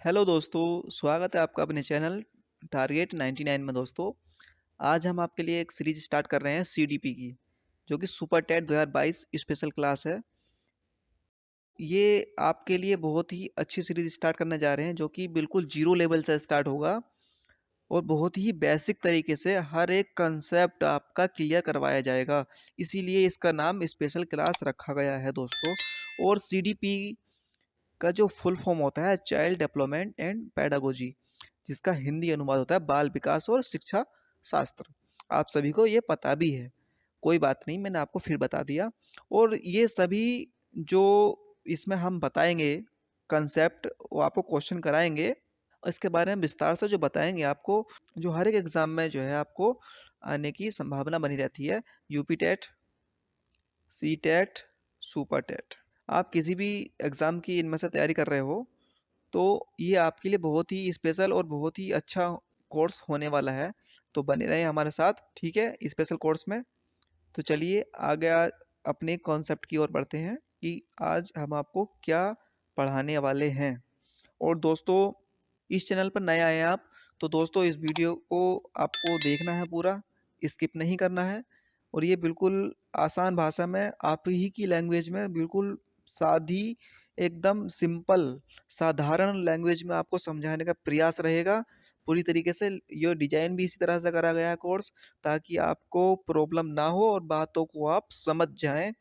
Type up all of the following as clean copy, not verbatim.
Hello दोस्तों, स्वागत है आपका अपने चैनल टारगेट 99 में। दोस्तों, आज हम आपके लिए एक सीरीज स्टार्ट कर रहे हैं सीडीपी की, जो कि सुपर टेट 2022 स्पेशल क्लास है। ये आपके लिए बहुत ही अच्छी सीरीज स्टार्ट करने जा रहे हैं, जो कि बिल्कुल जीरो लेवल से स्टार्ट होगा और बहुत ही बेसिक तरीके से हर एक कंसेप्ट आपका क्लियर करवाया जाएगा। इसीलिए इसका नाम स्पेशल क्लास रखा गया है दोस्तों। और सीडीपी का जो फुल फॉर्म होता है चाइल्ड डेवलपमेंट एंड पेडागोजी, जिसका हिंदी अनुवाद होता है बाल विकास और शिक्षा शास्त्र। आप सभी को ये पता भी है, कोई बात नहीं, मैंने आपको फिर बता दिया। और ये सभी जो इसमें हम बताएंगे कंसेप्ट, वो आपको क्वेश्चन कराएंगे और इसके बारे में विस्तार से जो बताएंगे आपको, जो हर एक एग्जाम में जो है आपको आने की संभावना बनी रहती है। UP TET, C TET, super TET, आप किसी भी एग्ज़ाम की इनमें से तैयारी कर रहे हो तो ये आपके लिए बहुत ही स्पेशल और बहुत ही अच्छा कोर्स होने वाला है। तो बने रहें हमारे साथ, ठीक है, स्पेशल कोर्स में। तो चलिए आगे अपने कॉन्सेप्ट की ओर बढ़ते हैं कि आज हम आपको क्या पढ़ाने वाले हैं। और दोस्तों, इस चैनल पर नए आए हैं आप, तो दोस्तों इस वीडियो को आपको देखना है पूरा, स्किप नहीं करना है। और ये बिल्कुल आसान भाषा में, आप ही की लैंग्वेज में, बिल्कुल सादी, एकदम सिंपल, साधारण लैंग्वेज में आपको समझाने का प्रयास रहेगा पूरी तरीके से। ये डिजाइन भी इसी तरह से करा गया है कोर्स, ताकि आपको प्रॉब्लम ना हो और बातों को आप समझ जाएं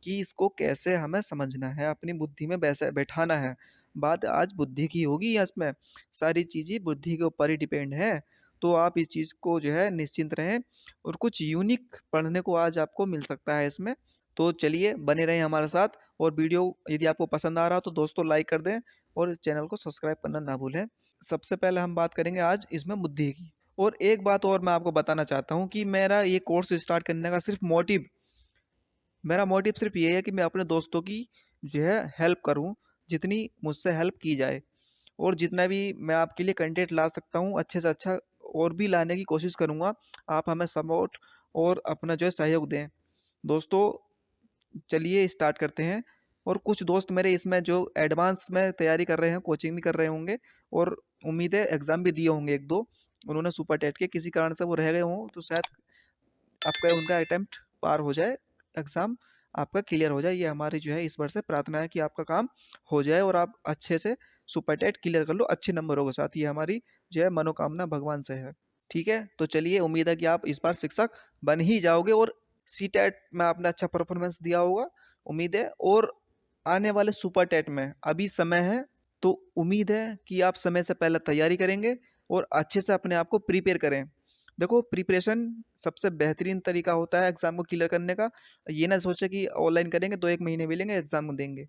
कि इसको कैसे हमें समझना है, अपनी बुद्धि में वैसे बैठाना है। बात आज बुद्धि की होगी, इसमें सारी चीज़ें बुद्धि के ऊपर ही डिपेंड है। तो आप इस चीज़ को जो है निश्चिंत रहें, और कुछ यूनिक पढ़ने को आज आपको मिल सकता है इसमें। तो चलिए बने रहें हमारे साथ। और वीडियो यदि आपको पसंद आ रहा हो तो दोस्तों लाइक कर दें और इस चैनल को सब्सक्राइब करना ना भूलें। सबसे पहले हम बात करेंगे आज इसमें बुद्धि की। और एक बात और मैं आपको बताना चाहता हूँ कि मेरा ये कोर्स स्टार्ट करने का मेरा मोटिव सिर्फ ये है कि मैं अपने दोस्तों की जो है हेल्प करूं, जितनी मुझसे हेल्प की जाए। और जितना भी मैं आपके लिए कंटेंट ला सकता हूं अच्छे से अच्छा, और भी लाने की कोशिश करूंगा। आप हमें सपोर्ट और अपना जो है सहयोग दें। दोस्तों, चलिए स्टार्ट करते हैं। और कुछ दोस्त मेरे इसमें जो एडवांस में तैयारी कर रहे हैं, कोचिंग भी कर रहे होंगे, और उम्मीद है एग्ज़ाम भी दिए होंगे एक दो। उन्होंने सुपर टेट के किसी कारण से वो रह गए हों, तो शायद आपका उनका अटेम्प्ट पार हो जाए, एग्ज़ाम आपका क्लियर हो जाए। ये हमारी जो है इस बार से प्रार्थना है कि आपका काम हो जाए और आप अच्छे से सुपर टेट क्लियर कर लो अच्छे नंबरों के साथ। ये हमारी जो है मनोकामना भगवान से है, ठीक है। तो चलिए, उम्मीद है कि आप इस बार शिक्षक बन ही जाओगे और सी टेट में आपने अच्छा परफॉर्मेंस दिया होगा, उम्मीद है। और आने वाले सुपर टेट में अभी समय है, तो उम्मीद है कि आप समय से पहले तैयारी करेंगे और अच्छे से अपने आप को प्रिपेयर करें। देखो, प्रिपरेशन सबसे बेहतरीन तरीका होता है एग्ज़ाम को क्लियर करने का। ये ना सोचे कि ऑनलाइन करेंगे तो 1 महीने मिलेंगे, एग्ज़ाम देंगे,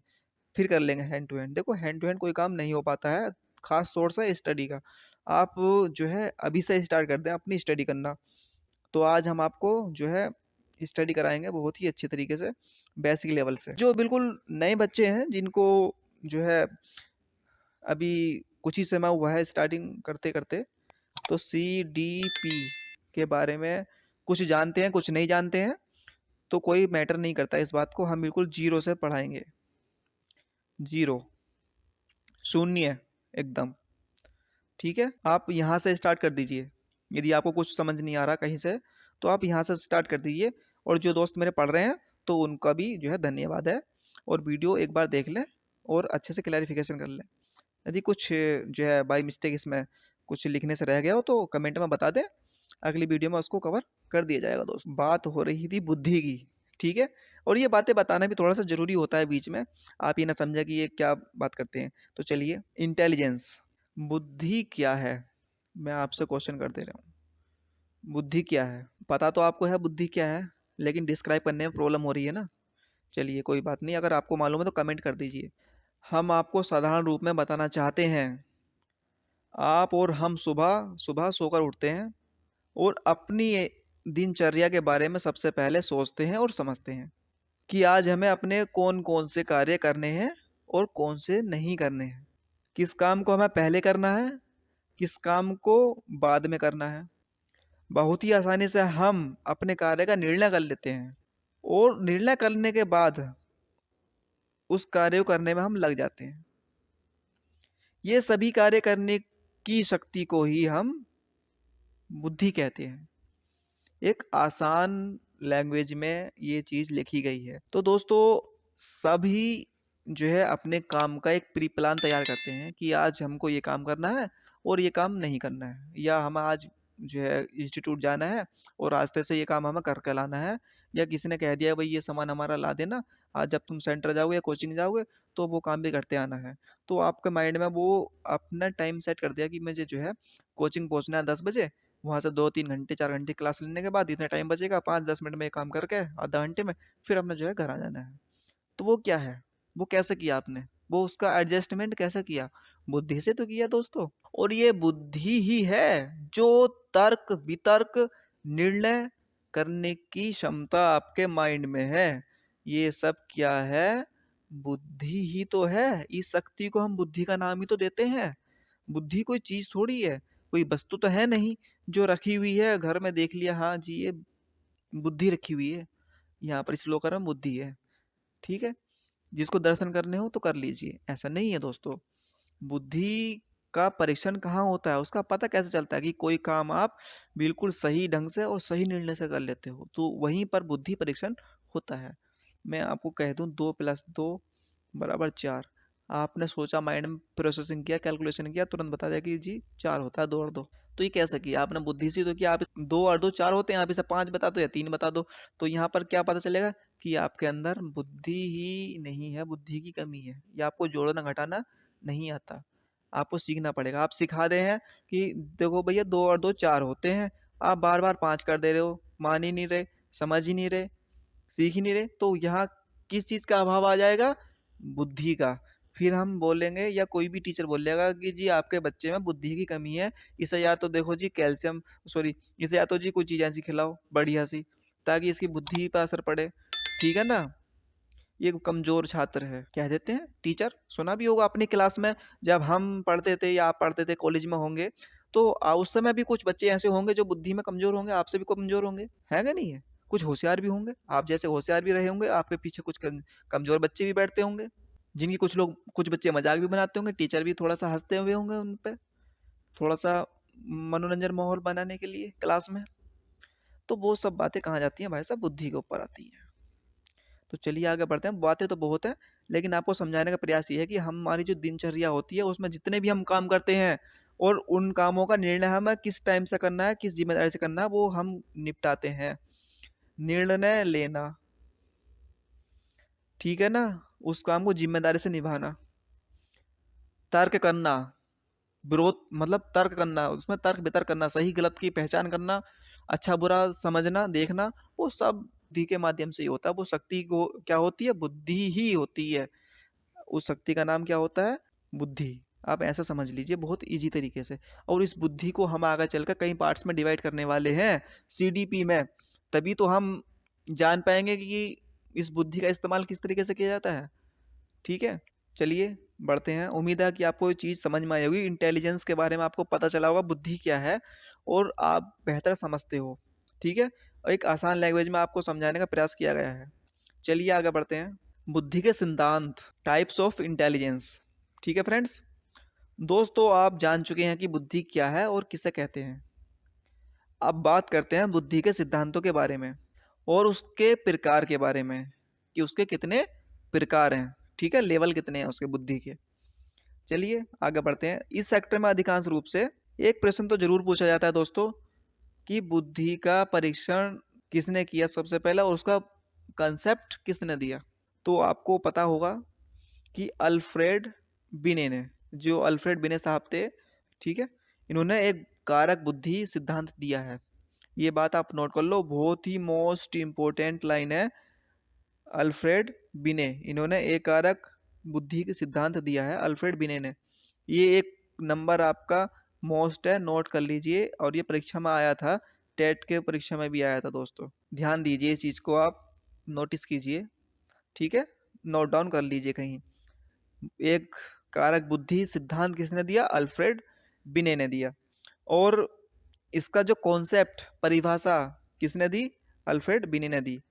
फिर कर लेंगे हैंड टू हैंड। देखो, हैंड टू हैंड कोई काम नहीं हो पाता है, ख़ास तौर से स्टडी का। आप जो है अभी से स्टार्ट कर दें अपनी स्टडी करना। तो आज हम आपको जो है स्टडी कराएँगे बहुत ही अच्छे तरीके से, बेसिक लेवल से। जो बिल्कुल नए बच्चे हैं, जिनको जो है अभी कुछ ही समय हुआ है स्टार्टिंग करते-करते, तो सीडीपी के बारे में कुछ जानते हैं, कुछ नहीं जानते हैं, तो कोई मैटर नहीं करता इस बात को। हम बिल्कुल ज़ीरो से पढ़ाएँगे, ज़ीरो, शून्य एकदम, ठीक है। आप यहाँ से स्टार्ट कर दीजिए। यदि आपको कुछ समझ नहीं आ रहा कहीं से, तो आप यहाँ से स्टार्ट कर दीजिए। और जो दोस्त मेरे पढ़ रहे हैं, तो उनका भी जो है धन्यवाद है। और वीडियो एक बार देख लें और अच्छे से क्लैरिफिकेशन कर लें। यदि कुछ जो है बाय मिस्टेक इसमें कुछ लिखने से रह गया हो तो कमेंट में बता दें, अगली वीडियो में उसको कवर कर दिया जाएगा। दोस्त, बात हो रही थी बुद्धि की, ठीक है। और ये बातें बताना भी थोड़ा सा ज़रूरी होता है बीच में, आप ये ना समझें कि ये क्या बात करते हैं। तो चलिए, इंटेलिजेंस, बुद्धि क्या है, मैं आपसे क्वेश्चन कर दे रहा हूँ। बुद्धि क्या है? पता तो आपको है बुद्धि क्या है, लेकिन डिस्क्राइब करने में प्रॉब्लम हो रही है ना। चलिए कोई बात नहीं, अगर आपको मालूम है तो कमेंट कर दीजिए। हम आपको साधारण रूप में बताना चाहते हैं। आप और हम सुबह सुबह सोकर उठते हैं और अपनी दिनचर्या के बारे में सबसे पहले सोचते हैं और समझते हैं कि आज हमें अपने कौन कौन से कार्य करने हैं और कौन से नहीं करने हैं। किस काम को हमें पहले करना है, किस काम को बाद में करना है। बहुत ही आसानी से हम अपने कार्य का निर्णय कर लेते हैं और निर्णय करने के बाद उस कार्य को करने में हम लग जाते हैं। ये सभी कार्य करने की शक्ति को ही हम बुद्धि कहते हैं। एक आसान लैंग्वेज में ये चीज़ लिखी गई है। तो दोस्तों सभी जो है अपने काम का एक प्री प्लान तैयार करते हैं कि आज हमको ये काम करना है और ये काम नहीं करना है, या हम आज जो है इंस्टीट्यूट जाना है और रास्ते से ये काम हमें करके लाना है, या किसी ने कह दिया भाई ये सामान हमारा ला देना, आज जब तुम सेंटर जाओगे या कोचिंग जाओगे तो वो काम भी करते आना है। तो आपके माइंड में वो अपना टाइम सेट कर दिया कि मुझे जो है कोचिंग पहुंचना है 10 बजे, वहाँ से 2-3 घंटे 4 घंटे क्लास लेने के बाद इतना टाइम बचेगा, 5-10 मिनट में ये काम करके आधा घंटे में फिर अपने जो है घर आ जाना है। तो वो क्या है, वो कैसे किया आपने, वो उसका एडजस्टमेंट कैसे किया, बुद्धि से तो किया दोस्तों। और ये बुद्धि ही है जो तर्क वितर्क निर्णय करने की क्षमता आपके माइंड में है। ये सब क्या है, बुद्धि ही तो है। इस शक्ति को हम बुद्धि का नाम ही तो देते हैं। बुद्धि कोई चीज थोड़ी है, कोई वस्तु तो है नहीं जो रखी हुई है घर में, देख लिया हाँ जी ये बुद्धि रखी हुई है, यहाँ पर इस लोकर में बुद्धि है, ठीक है, जिसको दर्शन करने हो तो कर लीजिए, ऐसा नहीं है दोस्तों। बुद्धि का परीक्षण कहाँ होता है, उसका पता कैसे चलता है कि कोई काम आप बिल्कुल सही ढंग से और सही निर्णय से कर लेते हो, तो वहीं पर बुद्धि परीक्षण होता है। मैं आपको कह दूं 2+2=4, आपने सोचा, माइंड में प्रोसेसिंग किया, कैलकुलेशन किया, तुरंत बता दिया कि जी 4 होता है, 2 और 2। तो ये कैसे किया आपने, बुद्धि से तो किया। आप 2 और 2 4 होते हैं, आप इसे 5 बता दो या 3 बता दो, तो यहाँ पर क्या पता चलेगा कि आपके अंदर बुद्धि ही नहीं है, बुद्धि की कमी है, या आपको जोड़ना घटाना नहीं आता, आपको सीखना पड़ेगा। आप सिखा रहे हैं कि देखो भैया 2 और 2 4 होते हैं, आप बार बार 5 कर दे रहे हो, मान ही नहीं रहे, समझ ही नहीं रहे, सीख ही नहीं रहे, तो यहाँ किस चीज का अभाव आ जाएगा, बुद्धि का। फिर हम बोलेंगे या कोई भी टीचर बोलेगा कि जी आपके बच्चे में बुद्धि की कमी है, इसे या तो देखो जी कैल्शियम, सॉरी, इसे या तो जी कोई चीज ऐसी खिलाओ बढ़िया सी ताकि इसकी बुद्धि पर असर पड़े, ठीक है ना। ये कमजोर छात्र है कह देते हैं टीचर, सुना भी होगा अपनी क्लास में, जब हम पढ़ते थे या आप पढ़ते थे कॉलेज में होंगे, तो उस समय भी कुछ बच्चे ऐसे होंगे जो बुद्धि में कमजोर होंगे, आपसे भी कमजोर होंगे, है क्या नहीं है। कुछ होशियार भी होंगे, आप जैसे होशियार भी रहे होंगे, आपके पीछे कुछ कमजोर बच्चे भी बैठते होंगे, जिनकी कुछ बच्चे मजाक भी बनाते होंगे, टीचर भी थोड़ा सा हंसते हुए होंगे उन पे, थोड़ा सा मनोरंजन माहौल बनाने के लिए क्लास में। तो वो सब बातें कहाँ जाती हैं भाई साहब, बुद्धि के ऊपर आती हैं। तो चलिए आगे बढ़ते हैं, बातें तो बहुत हैं, लेकिन आपको समझाने का प्रयास ये है कि हमारी जो दिनचर्या होती है उसमें जितने भी हम काम करते हैं और उन कामों का निर्णय हमें किस टाइम से करना है, किस जिम्मेदारी से करना है, वो हम निपटाते हैं। निर्णय लेना, ठीक है ना, उस काम को जिम्मेदारी से निभाना। तर्क करना, विरोध मतलब तर्क करना, उसमें तर्क वितर्क करना, सही गलत की पहचान करना, अच्छा बुरा समझना देखना, वो सब बुद्धि के माध्यम से ही होता है। वो शक्ति को क्या होती है, बुद्धि ही होती है। उस शक्ति का नाम क्या होता है, बुद्धि। आप ऐसा समझ लीजिए बहुत इजी तरीके से। और इस बुद्धि को हम आगे चलकर कई पार्ट्स में डिवाइड करने वाले हैं सीडीपी में, तभी तो हम जान पाएंगे कि इस बुद्धि का इस्तेमाल किस तरीके से किया जाता है, ठीक है। चलिए बढ़ते हैं, उम्मीद है कि आपको ये चीज़ समझ में आई होगी, इंटेलिजेंस के बारे में आपको पता चला होगा बुद्धि क्या है, और आप बेहतर समझते हो, ठीक है। एक आसान लैंग्वेज में आपको समझाने का प्रयास किया गया है। चलिए आगे बढ़ते हैं, बुद्धि के सिद्धांत, टाइप्स ऑफ इंटेलिजेंस, ठीक है फ्रेंड्स। दोस्तों आप जान चुके हैं कि बुद्धि क्या है और किसे कहते हैं। अब बात करते हैं बुद्धि के सिद्धांतों के बारे में और उसके प्रकार के बारे में, कि उसके कितने प्रकार हैं, ठीक है, लेवल कितने हैं उसके बुद्धि के। चलिए आगे बढ़ते हैं। इस सेक्टर में अधिकांश रूप से एक प्रश्न तो जरूर पूछा जाता है दोस्तों कि बुद्धि का परीक्षण किसने किया सबसे पहला, और उसका कंसेप्ट किसने दिया। तो आपको पता होगा कि अल्फ्रेड बिने ने, जो अल्फ्रेड बिने साहब थे, ठीक है, इन्होंने एक कारक बुद्धि सिद्धांत दिया है। ये बात आप नोट कर लो, बहुत ही मोस्ट इंपोर्टेंट लाइन है। अल्फ्रेड बिने, इन्होंने एक कारक बुद्धि के सिद्धांत दिया है, अल्फ्रेड बिने ने। ये एक नंबर आपका मोस्ट है, नोट कर लीजिए, और ये परीक्षा में आया था, टेट के परीक्षा में भी आया था दोस्तों, ध्यान दीजिए इस चीज़ को, आप नोटिस कीजिए, ठीक है, नोट डाउन कर लीजिए कहीं। एक कारक बुद्धि सिद्धांत किसने दिया, अल्फ्रेड बिने ने दिया। और इसका जो कॉन्सेप्ट परिभाषा किसने दी, अल्फ्रेड बिने ने दी,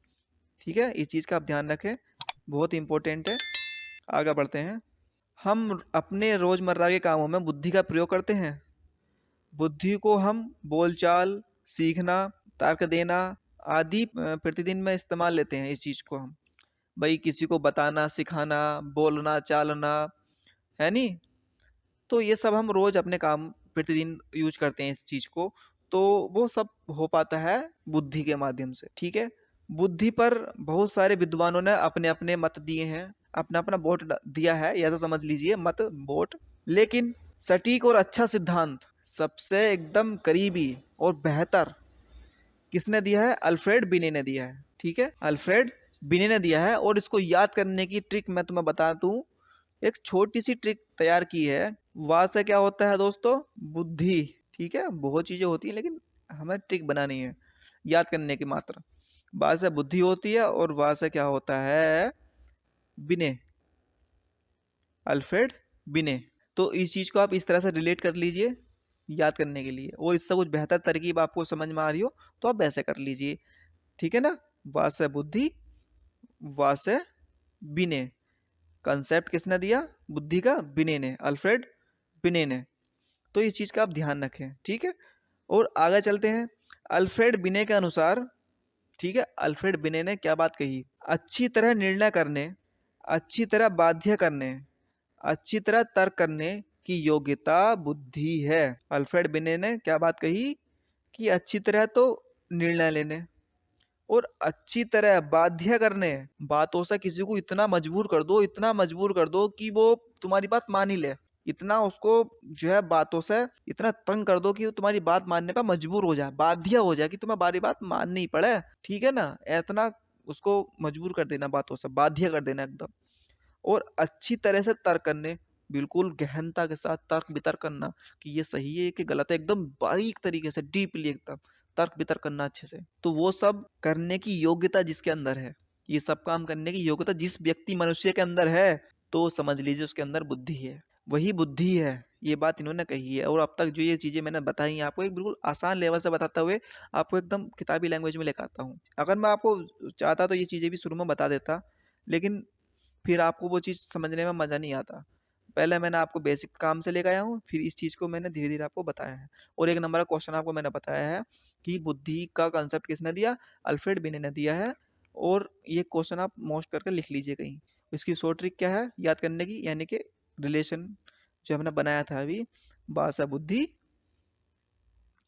ठीक है। इस चीज़ का आप ध्यान रखें, बहुत इंपॉर्टेंट है। आगे बढ़ते हैं। हम अपने रोजमर्रा के कामों में बुद्धि का प्रयोग करते हैं। बुद्धि को हम बोलचाल, सीखना, तर्क देना आदि प्रतिदिन में इस्तेमाल लेते हैं। इस चीज को हम भाई किसी को बताना, सिखाना, बोलना, चालना, है नी। तो ये सब हम रोज अपने काम प्रतिदिन यूज करते हैं इस चीज को। तो वो सब हो पाता है बुद्धि के माध्यम से। ठीक है। बुद्धि पर बहुत सारे विद्वानों ने अपने अपने मत दिए हैं, अपना अपना वोट दिया है, या तो समझ लीजिए मत, वोट। लेकिन सटीक और अच्छा सिद्धांत, सबसे एकदम करीबी और बेहतर किसने दिया है? अल्फ्रेड बिने ने दिया है। ठीक है, अल्फ्रेड बिने ने दिया है। और इसको याद करने की ट्रिक मैं तुम्हें बता दूं, एक छोटी सी ट्रिक तैयार की है। वहां से क्या होता है दोस्तों? बुद्धि। ठीक है, बहुत चीजें होती हैं लेकिन हमें ट्रिक बनानी है याद करने की मात्र। वहां से बुद्धि होती है और वहां से क्या होता है? बिने, अल्फ्रेड बिने। तो इस चीज को आप इस तरह से रिलेट कर लीजिए याद करने के लिए, और इससे कुछ बेहतर तरकीब आपको समझ में आ रही हो तो आप वैसे कर लीजिए। ठीक है ना? वा से बुद्धि, वा से बिने। कंसेप्ट किसने दिया बुद्धि का? बिने ने, अल्फ्रेड बिने ने। तो इस चीज का आप ध्यान रखें। ठीक है, और आगे चलते हैं। अल्फ्रेड बिने के अनुसार, ठीक है, अल्फ्रेड बिने ने क्या बात कही? अच्छी तरह निर्णय करने, अच्छी तरह बाध्य करने, अच्छी तरह तर्क करने की योग्यता बुद्धि है। अल्फ्रेड बिने ने क्या बात कही? कि अच्छी तरह तो निर्णय लेने और अच्छी तरह बाध्य करने, बातों से किसी को इतना मजबूर कर दो, इतना मजबूर कर दो कि वो तुम्हारी बात मान ही ले। इतना उसको जो है बातों से इतना तंग कर दो कि वो तुम्हारी बात मानने का मजबूर हो जाए, बाध्य हो जाए कि तुम्हें हमारी बात माननी ही पड़े। ठीक है ना? इतना उसको मजबूर कर देना, बातों से बाध्य कर देना एकदम। और अच्छी तरह से तर्क करने, बिल्कुल गहनता के साथ तर्क वितर्क करना कि ये सही है कि गलत है, एकदम बारीक तरीके से डीपली एकदम तर्क वितर्क करना अच्छे से। तो वो सब करने की योग्यता जिसके अंदर है, ये सब काम करने की योग्यता जिस व्यक्ति मनुष्य के अंदर है, तो समझ लीजिए उसके अंदर बुद्धि है। वही बुद्धि है, ये बात इन्होंने कही है। और अब तक जो ये चीजें मैंने बताई हैं आपको, एक बिल्कुल आसान लेवल से बताते हुए आपको एकदम किताबी लैंग्वेज में लेकर आता हूँ। अगर मैं आपको चाहता तो ये चीजें भी शुरू में बता देता, लेकिन फिर आपको वो चीज़ समझने में मज़ा नहीं आता। पहले मैंने आपको बेसिक काम से लेके आया हूँ, फिर इस चीज़ को मैंने धीरे-धीरे आपको बताया है। और 1 नंबर का क्वेश्चन आपको मैंने बताया है कि बुद्धि का कांसेप्ट किसने दिया? अल्फ्रेड बिने ने दिया है। और ये क्वेश्चन आप मोस्ट करके लिख लीजिए कहीं। इसकी शॉर्ट ट्रिक क्या है याद करने की? यानी कि रिलेशन जो हमने बनाया था अभी, बा से बुद्धि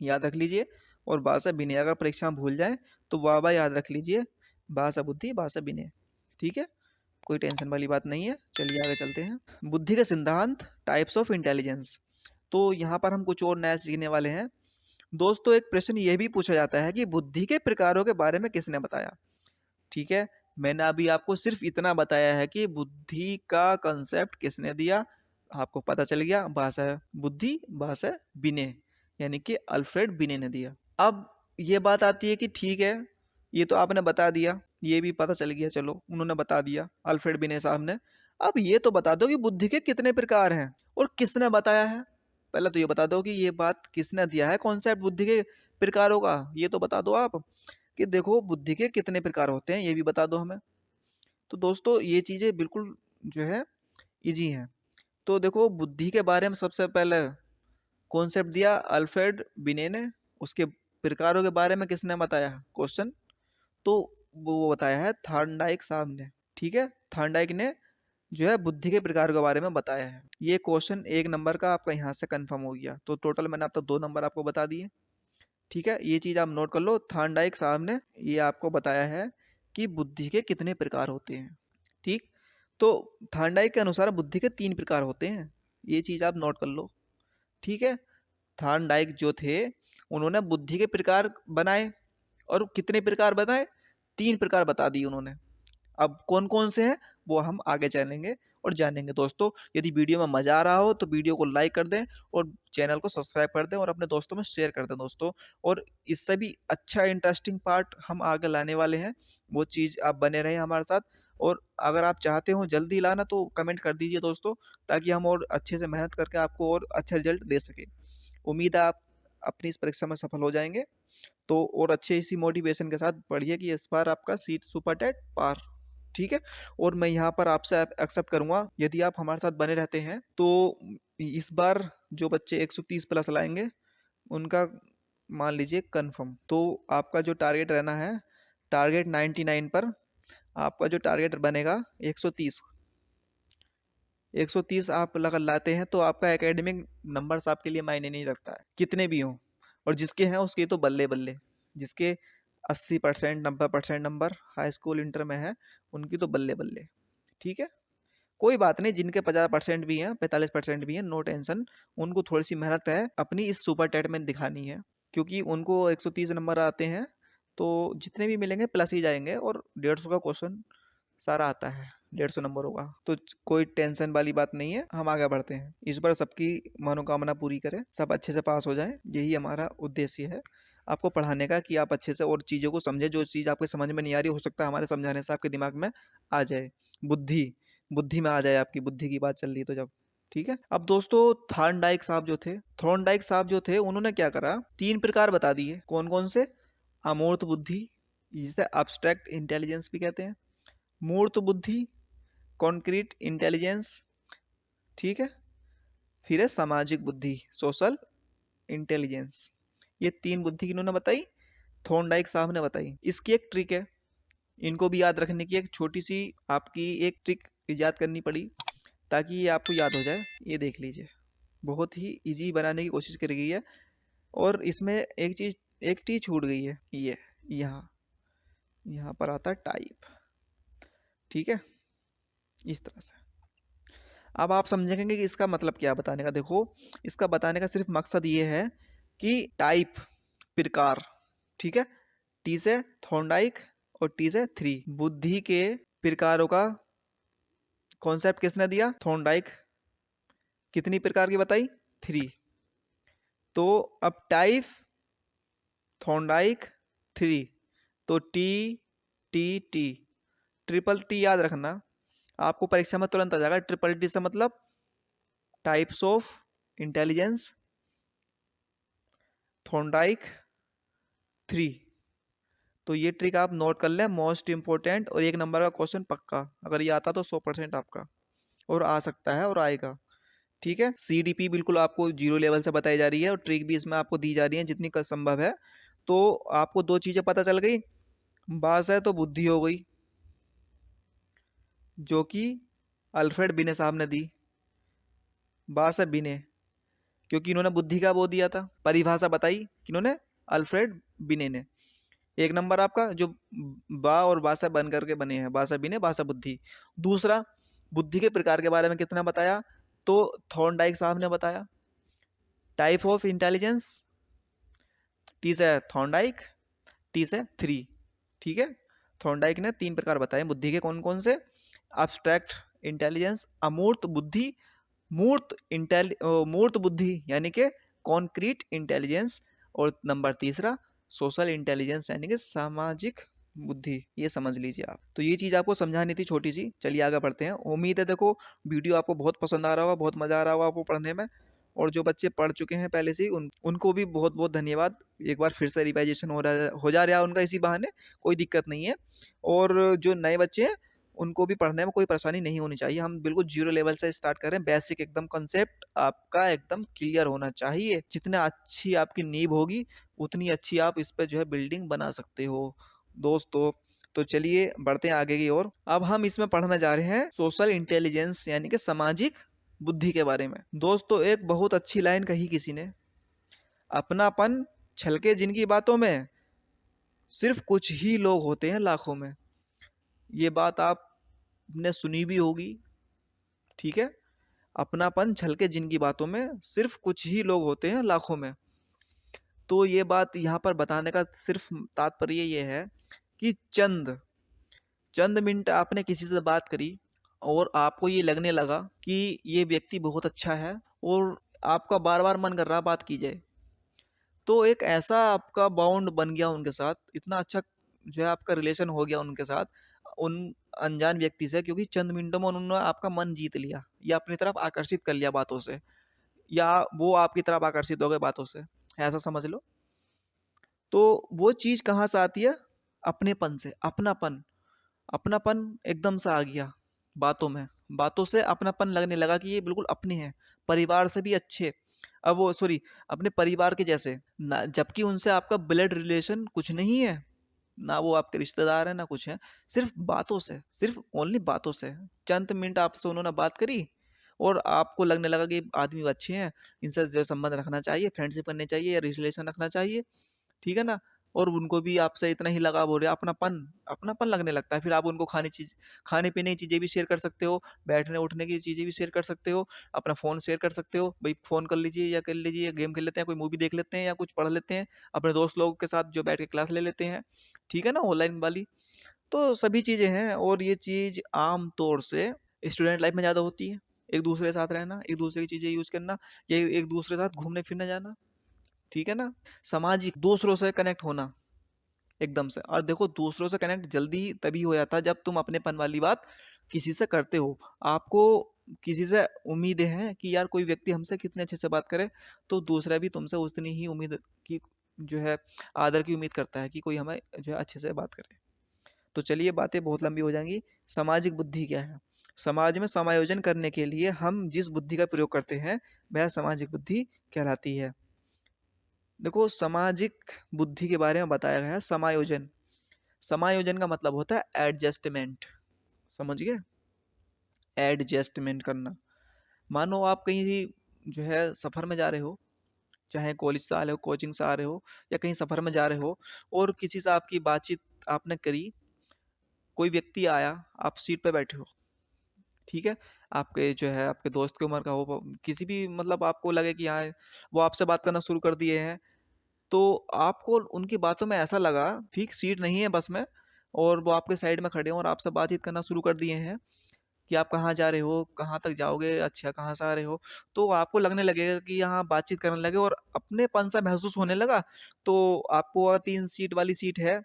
याद रख लीजिए, और बा से बिने। अगर परीक्षा में भूल जाए तो वाह वाह याद रख लीजिए, बा से बुद्धि, बा से बिने। ठीक है? कोई टेंशन वाली बात नहीं है। चलिए आगे चलते हैं। बुद्धि के सिद्धांत, टाइप्स ऑफ इंटेलिजेंस। तो यहाँ पर हम कुछ और नया सीखने वाले हैं। दोस्तों एक प्रश्न ये भी पूछा जाता है कि बुद्धि के प्रकारों के बारे में किसने बताया? ठीक है, मैंने अभी आपको सिर्फ इतना बताया है कि बुद्धि का कंसेप्ट किसने दिया। आपको पता चल गया, भाषा बुद्धि, भाषा बिने, यानी कि अल्फ्रेड बिने ने दिया। अब ये बात आती है कि ठीक है, ये तो आपने बता दिया, ये भी पता चल गया, चलो उन्होंने बता दिया अल्फ्रेड बिने साहब ने। अब ये तो बता दो कि बुद्धि के कितने प्रकार हैं और किसने बताया है। पहले तो ये बता दो कि ये बात किसने दिया है कॉन्सेप्ट बुद्धि के प्रकारों का, ये तो बता दो आप कि देखो बुद्धि के कितने प्रकार होते हैं, ये भी बता दो हमें। तो दोस्तों ये चीजें बिल्कुल जो है इजी हैं। तो देखो बुद्धि के बारे में सबसे पहले कॉन्सेप्ट दिया अल्फ्रेड बिने ने, उसके प्रकारों के बारे में किसने बताया क्वेश्चन? तो वो बताया है थॉर्नडाइक साहब ने। ठीक है, थॉर्नडाइक ने जो है बुद्धि के प्रकार के बारे में बताया है। ये क्वेश्चन 1 नंबर का आपका यहाँ से कंफर्म हो गया। तो टोटल मैंने अब तक 2 नंबर आपको बता दिए। ठीक है, ये चीज आप नोट कर लो, थॉर्नडाइक साहब ने ये आपको बताया है कि बुद्धि के कितने प्रकार होते हैं। ठीक, तो थॉर्नडाइक के अनुसार बुद्धि के 3 प्रकार होते हैं, ये चीज आप नोट कर लो। ठीक है, थॉर्नडाइक जो थे उन्होंने बुद्धि के प्रकार बनाए, और कितने प्रकार बताए? 3 प्रकार बता दिए उन्होंने। अब कौन कौन से हैं वो हम आगे चलेंगे और जानेंगे। दोस्तों यदि वीडियो में मज़ा आ रहा हो तो वीडियो को लाइक कर दें और चैनल को सब्सक्राइब कर दें और अपने दोस्तों में शेयर कर दें दोस्तों। और इससे भी अच्छा इंटरेस्टिंग पार्ट हम आगे लाने वाले हैं, वो चीज़ आप बने रहें हमारे साथ। और अगर आप चाहते हो जल्दी लाना तो कमेंट कर दीजिए दोस्तों, ताकि हम और अच्छे से मेहनत करके आपको और अच्छा रिजल्ट दे सकें। उम्मीद है आप अपनी इस परीक्षा में सफल हो जाएंगे। तो और अच्छे इसी मोटिवेशन के साथ पढ़िए कि इस बार आपका सीट सुपर टेट पार। ठीक है। और मैं यहाँ पर आपसे एक्सेप्ट करूँगा यदि आप हमारे साथ बने रहते हैं तो इस बार जो बच्चे 130 प्लस लाएंगे उनका मान लीजिए कंफर्म। तो आपका जो टारगेट रहना है, टारगेट 99 पर आपका जो टारगेट बनेगा 130। 130 आप अगर लाते हैं तो आपका एकेडमिक नंबर्स आपके लिए मायने नहीं रखता है, कितने भी हों। और जिसके हैं उसके तो बल्ले बल्ले, जिसके 80% 90% नंबर हाई स्कूल इंटर में है उनकी तो बल्ले बल्ले। ठीक है, कोई बात नहीं, जिनके 50% भी हैं 45% भी हैं, नो टेंशन। उनको थोड़ी सी मेहनत है अपनी इस सुपर टेट में दिखानी है, क्योंकि उनको 130 नंबर आते हैं तो जितने भी मिलेंगे प्लस ही जाएंगे। और 150 का क्वेश्चन सारा आता है, 150 नंबर होगा तो कोई टेंशन वाली बात नहीं है। हम आगे बढ़ते हैं, इस बार सबकी मनोकामना पूरी करें, सब अच्छे से पास हो जाए, यही हमारा उद्देश्य है आपको पढ़ाने का, कि आप अच्छे से और चीज़ों को समझे। जो चीज़ आपके समझ में नहीं आ रही हो सकता है हमारे समझाने से आपके दिमाग में आ जाए, बुद्धि बुद्धि में आ जाए, आपकी बुद्धि की बात चल रही है तो जब। ठीक है, अब दोस्तों थॉर्नडाइक साहब जो थे उन्होंने क्या करा, 3 प्रकार बता दिए। कौन कौन से? अमूर्त बुद्धि, जिसे अब्स्ट्रैक्ट इंटेलिजेंस भी कहते हैं। मूर्त बुद्धि, कॉन्क्रीट इंटेलिजेंस, ठीक है। फिर है सामाजिक बुद्धि, सोशल इंटेलिजेंस। ये 3 बुद्धि किन्होंने बताई? थॉर्नडाइक साहब ने बताई। इसकी एक ट्रिक है, इनको भी याद रखने की एक छोटी सी आपकी एक ट्रिक इजाद करनी पड़ी ताकि ये आपको याद हो जाए। ये देख लीजिए, बहुत ही इजी बनाने की कोशिश करी गई है। और इसमें एक चीज छूट गई है, ये यहाँ यहाँ पर आता है टाइप। ठीक है, इस तरह से अब आप समझेंगे कि इसका मतलब क्या बताने का। देखो, इसका बताने का सिर्फ मकसद ये है कि टाइप, प्रकार, ठीक है। टी से थॉर्नडाइक और टी से थ्री, बुद्धि के प्रकारों का कॉन्सेप्ट किसने दिया? थॉर्नडाइक। कितनी प्रकार की बताई? 3। तो अब टाइप, थॉर्नडाइक, 3, तो T T T, triple T याद रखना, आपको परीक्षा में तुरंत आ जाएगा। ट्रिपल टी से मतलब टाइप्स ऑफ इंटेलिजेंस, थॉर्नडाइक, 3। तो ये ट्रिक आप नोट कर लें, मोस्ट इंपॉर्टेंट। और 1 नंबर का क्वेश्चन पक्का, अगर ये आता तो 100% आपका, और आ सकता है और आएगा। ठीक है, सीडीपी बिल्कुल आपको 0 लेवल से बताई जा रही है और ट्रिक भी इसमें आपको दी जा रही है जितनी संभव है। तो आपको 2 चीजें पता चल गई, बास है तो बुद्धि हो गई, जो कि अल्फ्रेड बिने साहब ने दी। बास है बिने, क्योंकि इन्होंने बुद्धि का वो दिया था, परिभाषा बताई किन्होंने? अल्फ्रेड बिने ने। 1 नंबर आपका, जो बा और बासा बन करके बने हैं, बासा बिने बासा बुद्धि। दूसरा, बुद्धि के प्रकार के बारे में कितना बताया? तो थॉर्नडाइक साहब ने बताया। टाइप ऑफ इंटेलिजेंस, टी से थॉर्नडाइक, टी से 3। ठीक है, थॉर्नडाइक ने 3 प्रकार बताए बुद्धि के। कौन कौन से? अब्स्ट्रैक्ट इंटेलिजेंस, अमूर्त बुद्धि, मूर्त बुद्धि यानी कि कॉन्क्रीट इंटेलिजेंस, और नंबर तीसरा सोशल इंटेलिजेंस यानी कि सामाजिक बुद्धि। ये समझ लीजिए आप। तो ये चीज़ आपको समझानी थी छोटी सी। चलिए आगे बढ़ते हैं। उम्मीद है देखो वीडियो आपको बहुत पसंद आ रहा होगा, बहुत मज़ा आ रहा होगा आपको पढ़ने में। और जो बच्चे पढ़ चुके हैं पहले से ही उनको भी बहुत बहुत धन्यवाद। एक बार फिर से रिवाइजेशन हो जा रहा है उनका इसी बहाने, कोई दिक्कत नहीं है। और जो नए बच्चे हैं उनको भी पढ़ने में कोई परेशानी नहीं होनी चाहिए। हम बिल्कुल 0 लेवल से स्टार्ट करें, बेसिक एकदम कंसेप्ट आपका एकदम क्लियर होना चाहिए। जितना अच्छी आपकी नींव होगी उतनी अच्छी आप इस पे जो है बिल्डिंग बना सकते हो दोस्तों। तो चलिए बढ़ते हैं आगे की ओर। अब हम इसमें पढ़ने जा रहे हैं सोशल इंटेलिजेंस यानी कि सामाजिक बुद्धि के बारे में। दोस्तों एक बहुत अच्छी लाइन कही किसी ने, अपनापन छलके जिनकी बातों में, सिर्फ कुछ ही लोग होते हैं लाखों में। ये बात आपने सुनी भी होगी, ठीक है। अपनापन छलके जिनकी बातों में, सिर्फ कुछ ही लोग होते हैं लाखों में। तो ये बात यहाँ पर बताने का सिर्फ तात्पर्य ये है कि चंद चंद मिनट आपने किसी से बात करी और आपको ये लगने लगा कि ये व्यक्ति बहुत अच्छा है और आपका बार बार मन कर रहा बात की जाए, तो एक ऐसा आपका बॉन्ड बन गया उनके साथ, इतना अच्छा जो है आपका रिलेशन हो गया उनके साथ, उन अनजान व्यक्ति से, क्योंकि चंद मिनटों में उन्होंने आपका मन जीत लिया या अपनी तरफ आकर्षित कर लिया बातों से, या वो आपकी तरफ आकर्षित हो गए बातों से, ऐसा समझ लो। तो वो चीज़ कहाँ से आती है? अपनेपन से, अपनापन। अपनापन एकदम से आ गया बातों में, बातों से अपनापन लगने लगा कि ये बिल्कुल अपने हैं, परिवार से भी अच्छे, अब वो सॉरी अपने परिवार के जैसे ना, जबकि उनसे आपका ब्लड रिलेशन कुछ नहीं है, ना वो आपके रिश्तेदार हैं ना कुछ है, सिर्फ बातों से, सिर्फ ओनली बातों से, चंद मिनट आपसे उन्होंने बात करी और आपको लगने लगा कि आदमी अच्छे हैं, इनसे जो संबंध रखना चाहिए, फ्रेंडशिप करनी चाहिए या रिलेशन रखना चाहिए, ठीक है ना? और उनको भी आपसे इतना ही लगाव हो रहा है, अपनापन अपनापन लगने लगता है। फिर आप उनको खाने-पीने की चीज़ें भी शेयर कर सकते हो, बैठने-उठने की चीज़ें भी शेयर कर सकते हो, अपना फ़ोन शेयर कर सकते हो, भई फ़ोन कर लीजिए या कर लीजिए, या गेम खेल लेते हैं, कोई मूवी देख लेते हैं या कुछ पढ़ लेते हैं, अपने दोस्त लोगों के साथ जो बैठ के क्लास ले लेते हैं, ठीक है ना? ऑनलाइन वाली। तो सभी चीज़ें हैं और ये चीज़ आम तौर से स्टूडेंट लाइफ़ में ज़्यादा होती है। एक-दूसरे के साथ रहना, एक-दूसरे की चीज़ें यूज़ करना, या एक-दूसरे के साथ घूमने-फिरने जाना, ठीक है ना? सामाजिक दूसरों से कनेक्ट होना एकदम से। और देखो दूसरों से कनेक्ट जल्दी तभी हो जाता है जब तुम अपनेपन वाली बात किसी से करते हो। आपको किसी से उम्मीदें हैं कि यार कोई व्यक्ति हमसे कितने अच्छे से बात करे, तो दूसरा भी तुमसे उतनी ही उम्मीद की जो है आदर की उम्मीद करता है कि कोई हमें जो है अच्छे से बात करे। तो चलिए बातें बहुत लंबी हो जाएंगी। सामाजिक बुद्धि क्या है? समाज में समायोजन करने के लिए हम जिस बुद्धि का प्रयोग करते हैं वह सामाजिक बुद्धि कहलाती है। देखो सामाजिक बुद्धि के बारे में बताया गया है समायोजन। समायोजन का मतलब होता है एडजस्टमेंट, समझ गए? एडजस्टमेंट करना। मानो आप कहीं भी जो है सफ़र में जा रहे हो, चाहे कॉलेज से आ रहे हो, कोचिंग से आ रहे हो, या कहीं सफ़र में जा रहे हो और किसी से आपकी बातचीत आपने करी, कोई व्यक्ति आया, आप सीट पे बैठे हो, ठीक है? आपके जो है आपके दोस्त की उम्र का हो, किसी भी मतलब आपको लगे कि हाँ, वो आपसे बात करना शुरू कर दिए हैं, तो आपको उनकी बातों में ऐसा लगा, ठीक सीट नहीं है बस में और वो आपके साइड में खड़े हैं और आपसे बातचीत करना शुरू कर दिए हैं कि आप कहाँ जा रहे हो, कहाँ तक जाओगे, अच्छा कहाँ से आ रहे हो, तो आपको लगने लगेगा कि यहाँ बातचीत करने लगे और अपनेपन सा महसूस होने लगा। तो आपको अगर 3 सीट वाली सीट है,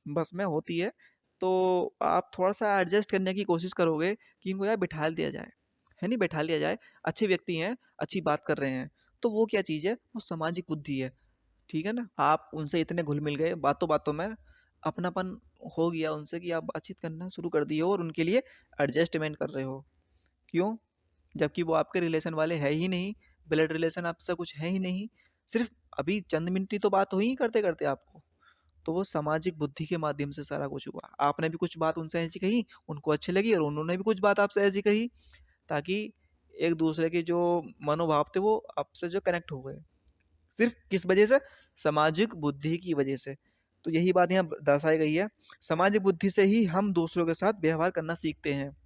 बस में होती है, तो आप थोड़ा-सा एडजस्ट करने की कोशिश करोगे कि इनको यार बिठा दिया जाए, है नहीं? बैठा लिया जाए, अच्छे व्यक्ति हैं, अच्छी बात कर रहे हैं। तो वो क्या चीज़ है? वो सामाजिक बुद्धि है। ठीक है ना? आप उनसे इतने घुल-मिल गए, बातों-बातों में अपनापन हो गया उनसे कि आप बातचीत करना शुरू कर दिए हो और उनके लिए एडजस्टमेंट कर रहे हो। क्यों? जबकि वो आपके रिलेशन वाले है ही नहीं, ब्लड रिलेशन आपसे कुछ है ही नहीं। सिर्फ़ अभी चंद मिनट ही तो बात हुई ही करते-करते आपको। तो वो सामाजिक बुद्धि के माध्यम से सारा कुछ हुआ। आपने भी कुछ बात उनसे ऐसी कही, उनको अच्छी लगी और उन्होंने भी कुछ बात आपसे ऐसी कही, ताकि एक-दूसरे के जो मनोभाव थे वो आपसे जो कनेक्ट हो गए। सिर्फ किस वजह से? सामाजिक बुद्धि की वजह से। तो यही बात यहाँ दर्शाई गई है। सामाजिक बुद्धि से ही हम दूसरों के साथ व्यवहार करना सीखते हैं।